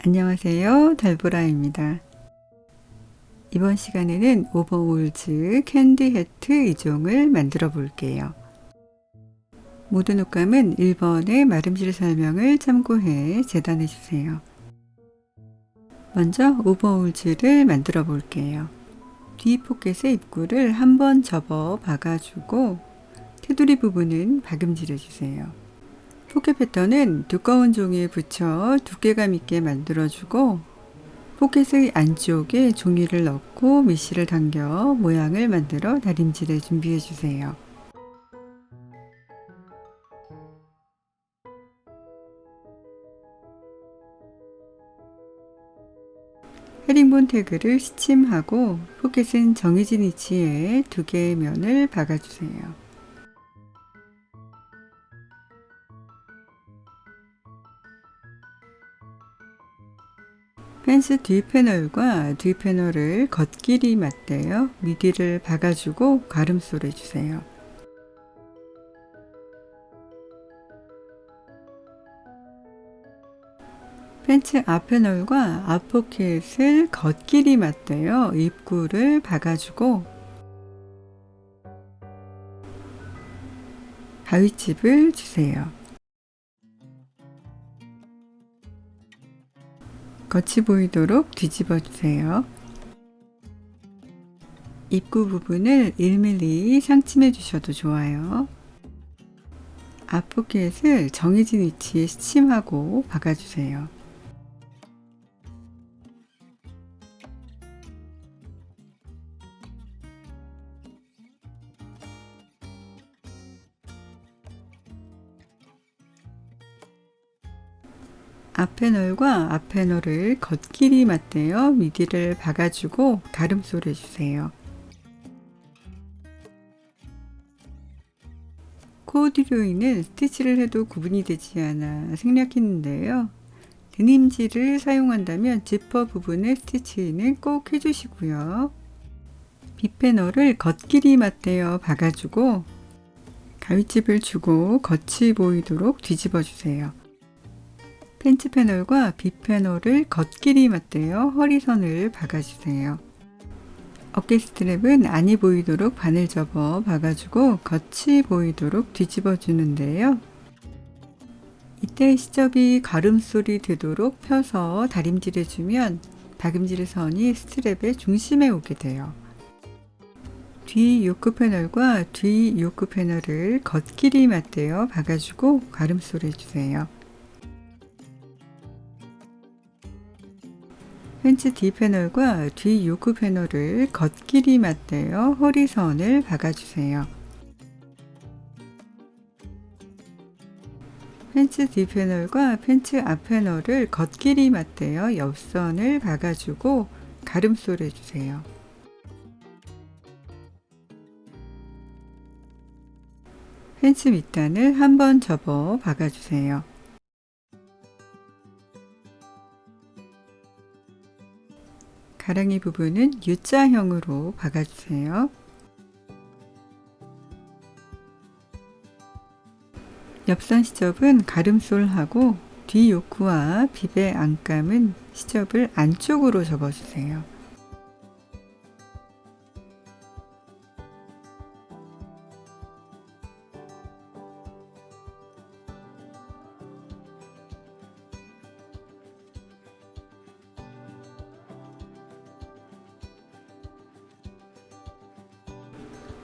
안녕하세요. 달보라입니다. 이번 시간에는 오버올즈 캔디 해트 2종을 만들어 볼게요. 모든 옷감은 1번의 마름질 설명을 참고해 재단해 주세요. 먼저 오버올즈를 만들어 볼게요. 뒤 포켓의 입구를 한번 접어 박아주고 테두리 부분은 박음질해 주세요. 포켓 패턴은 두꺼운 종이에 붙여 두께감 있게 만들어주고 포켓의 안쪽에 종이를 넣고 미시를 당겨 모양을 만들어 다림질에 준비해 주세요. 헤링본 태그를 시침하고 포켓은 정해진 위치에 두 개의 면을 박아주세요. 펜스 뒤 패널과 뒤 패널을 겉길이 맞대어 미디를 박아주고 가름소를 해주세요. 펜츠 앞 패널과 앞 포켓을 겉길이 맞대어 입구를 박아주고 가위집을 주세요. 겉이 보이도록 뒤집어 주세요. 입구 부분을 1mm 상침해 주셔도 좋아요. 앞 포켓을 정해진 위치에 시침하고 박아주세요. 앞 패널과 앞 패널을 겉길이 맞대어 미디를 박아주고 가름소를 해주세요. 코듀로이는 스티치를 해도 구분이 되지 않아 생략했는데요. 데님지를 사용한다면 지퍼 부분의 스티치는 꼭 해주시고요. 빗패널을 겉길이 맞대어 박아주고 가위집을 주고 겉이 보이도록 뒤집어 주세요. 펜츠 패널과 빗 패널을 겉길이 맞대어 허리선을 박아주세요. 어깨 스트랩은 안이 보이도록 반을 접어 박아주고 겉이 보이도록 뒤집어 주는데요. 이때 시접이 가름소리 되도록 펴서 다림질해 주면 다림질 선이 스트랩의 중심에 오게 돼요. 뒤 요크 패널과 뒤 요크 패널을 겉길이 맞대어 박아주고 가름소리 해주세요. 펜츠 뒤 패널과 뒤 요크 패널을 겉길이 맞대어 허리선을 박아주세요. 펜츠 뒤 패널과 펜츠 앞 패널을 겉길이 맞대어 옆선을 박아주고 가름소를 해주세요. 펜츠 밑단을 한번 접어 박아주세요. 가랑이 부분은 U자형으로 박아주세요. 옆선 시접은 가름솔하고 뒤 요크와 빕의 안감은 시접을 안쪽으로 접어주세요.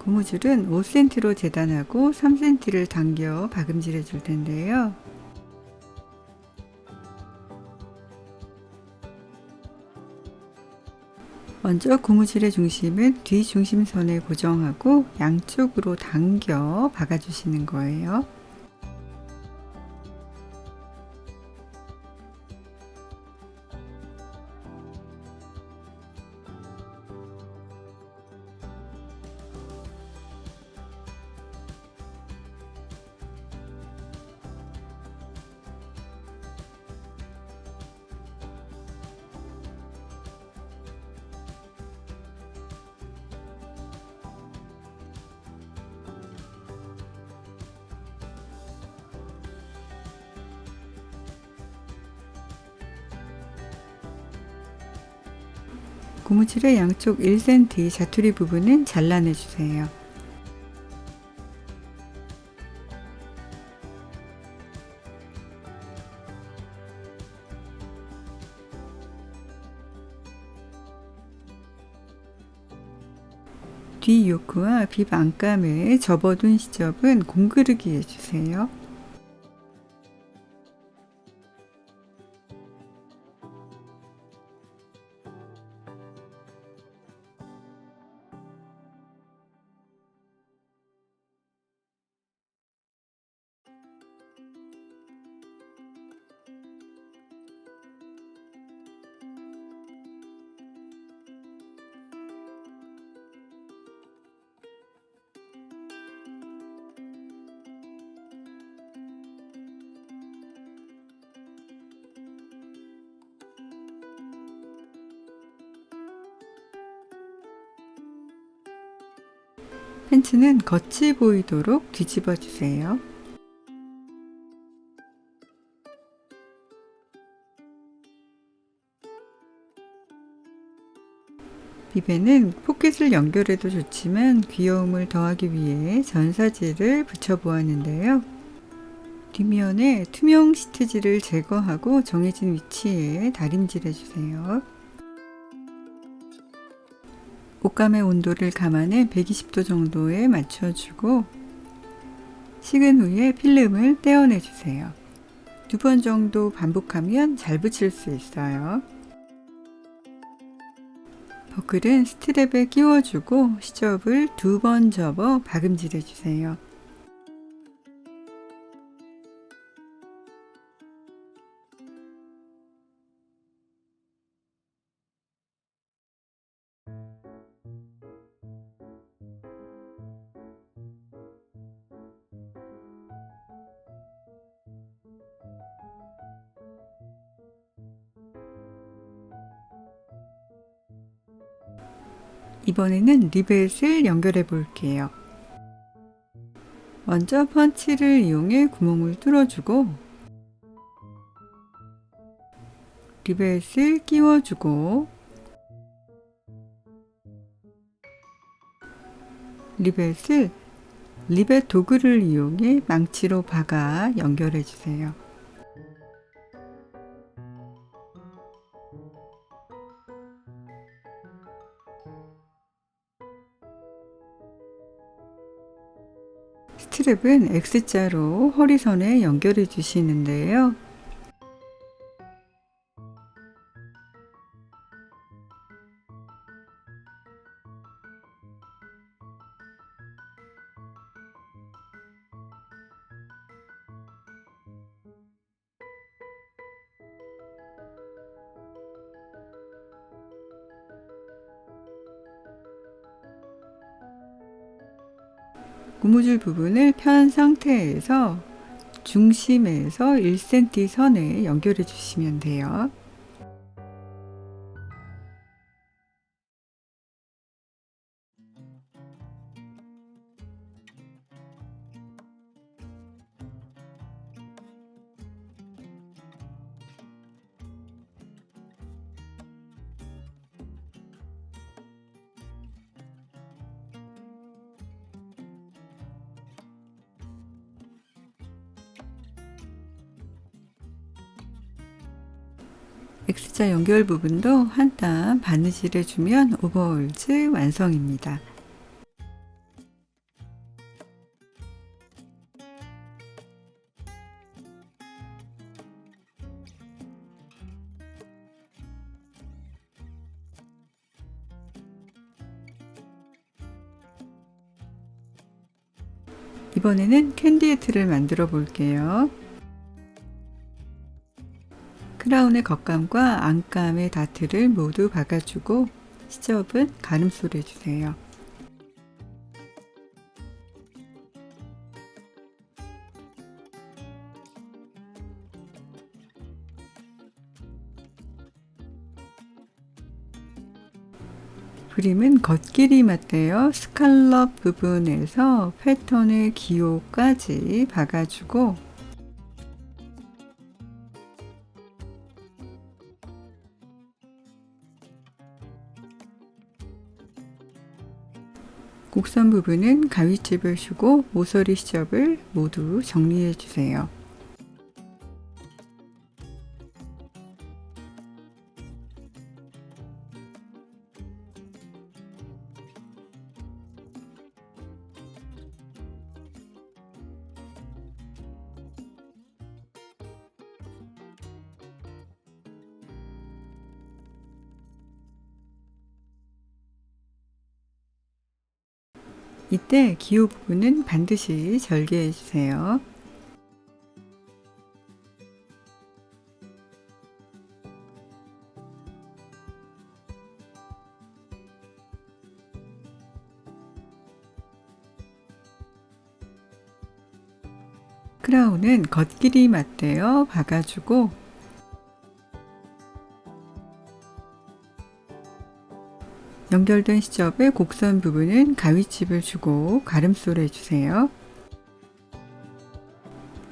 고무줄은 5cm로 재단하고 3cm를 당겨 박음질 해줄 텐데요. 먼저 고무줄의 중심은 뒤 중심선에 고정하고 양쪽으로 당겨 박아주시는 거예요. 고무줄의 양쪽 1cm 자투리 부분은 잘라내주세요. 뒤 요크와 빕 안감에 접어둔 시접은 공그르기 해주세요. 팬츠는 겉이 보이도록 뒤집어 주세요. 빕에는 포켓을 연결해도 좋지만 귀여움을 더하기 위해 전사지를 붙여보았는데요. 뒷면에 투명 시트지를 제거하고 정해진 위치에 다림질 해주세요. 옷감의 온도를 감안해 120도 정도에 맞춰주고 식은 후에 필름을 떼어내주세요. 2번 정도 반복하면 잘 붙일 수 있어요. 버클은 스트랩에 끼워주고 시접을 2번 접어 박음질 해주세요. 이번에는 리벳을 연결해 볼게요. 먼저 펀치를 이용해 구멍을 뚫어주고 리벳을 끼워주고 리벳을 리벳 도구를 이용해 망치로 박아 연결해 주세요. 스트랩은 X자로 허리선에 연결해 주시는데요. 고무줄 부분을 편 상태에서 중심에서 1cm 선에 연결해 주시면 돼요. X자 연결 부분도 한 땀 바느질 해주면 오버홀즈 완성입니다. 이번에는 캔디 해트를 만들어 볼게요. 크라운의 겉감과 안감의 다트를 모두 박아주고 시접은 가름소를 해주세요. 그림은 겉길이 맞대어 스칼럽 부분에서 패턴의 기호까지 박아주고 곡선 부분은 가위집을 주고 모서리 시접을 모두 정리해 주세요. 이때 기호 부분은 반드시 절개해 주세요. 크라운은 겉길이 맞대어 박아주고 연결된 시접의 곡선 부분은 가위집을 주고 가름소를 해주세요.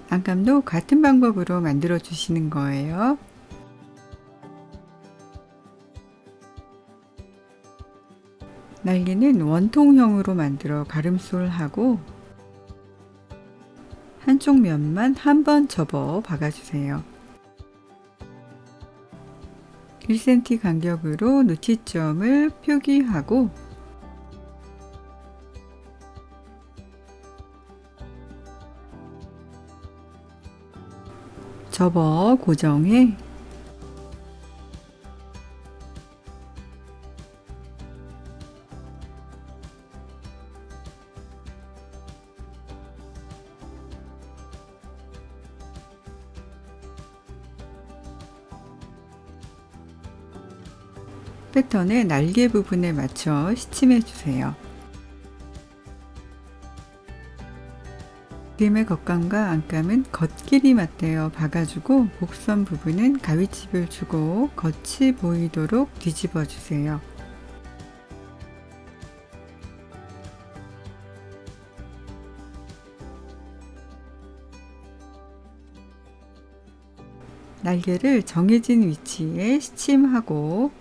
안감도 같은 방법으로 만들어 주시는 거예요. 날개는 원통형으로 만들어 가름솔하고 한쪽 면만 한 번 접어 박아주세요. 1cm 간격으로 누치점을 표기하고 접어 고정해 패턴의 날개 부분에 맞춰 시침해 주세요. 그림의 겉감과 안감은 겉길이 맞대어 박아주고 곡선 부분은 가위집을 주고 겉이 보이도록 뒤집어 주세요. 날개를 정해진 위치에 시침하고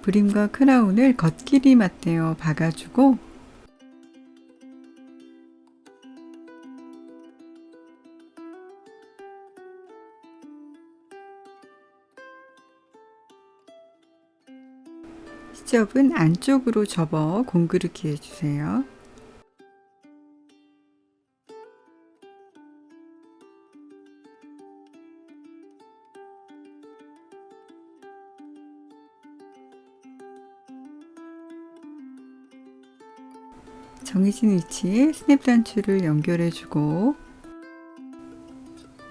브림과 크라운을 겉길이 맞대어 박아주고 시접은 안쪽으로 접어 공그르기 해주세요. 정해진 위치에 스냅 단추를 연결해주고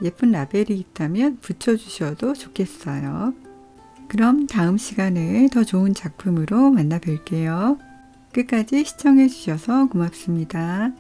예쁜 라벨이 있다면 붙여주셔도 좋겠어요. 그럼 다음 시간에 더 좋은 작품으로 만나 뵐게요. 끝까지 시청해주셔서 고맙습니다.